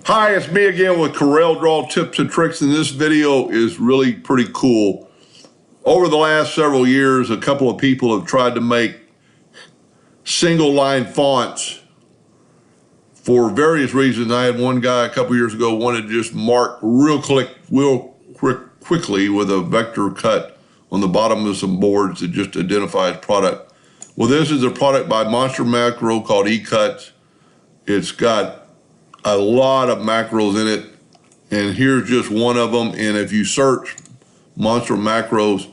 Hi, it's me again with Corel Draw Tips and Tricks, and this video is really pretty cool. Over the last several years, a couple of people have tried to make single line fonts for various reasons. I had one guy a couple years ago wanted to just mark real quickly with a vector cut on the bottom of some boards that just identifies product. Well, this is a product by Monster Macro called eCuts. It's got a lot of macros in it, and here's just one of them. And if you search Monster Macros,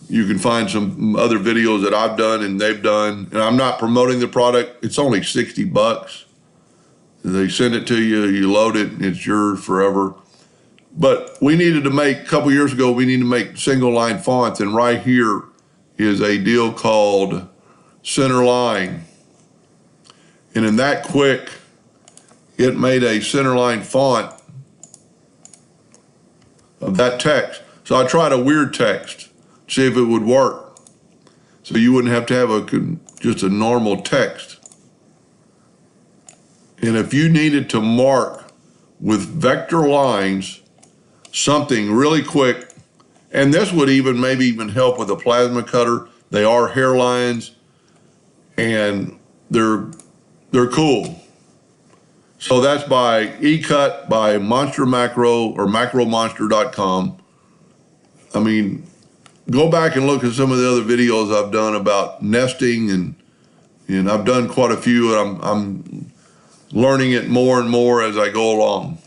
you can find some other videos that I've done and they've done. And I'm not promoting the product. It's only 60 bucks. They send it to you, you load it, and it's yours forever. But we needed to make, a couple years ago, we needed to make single line fonts, and right here is a deal called Center Line. And in that quick, it made a centerline font of that text. So I tried a weird text, see if it would work. So you wouldn't have to have just a normal text. And if you needed to mark with vector lines something really quick, and this would maybe even help with a plasma cutter. They are hairlines, and they're cool. So that's by eCut by Monster Macro or macromonster.com. I mean, go back and look at some of the other videos I've done about nesting, and I've done quite a few, and I'm learning it more and more as I go along.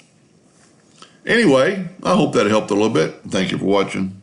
Anyway, I hope that helped a little bit. Thank you for watching.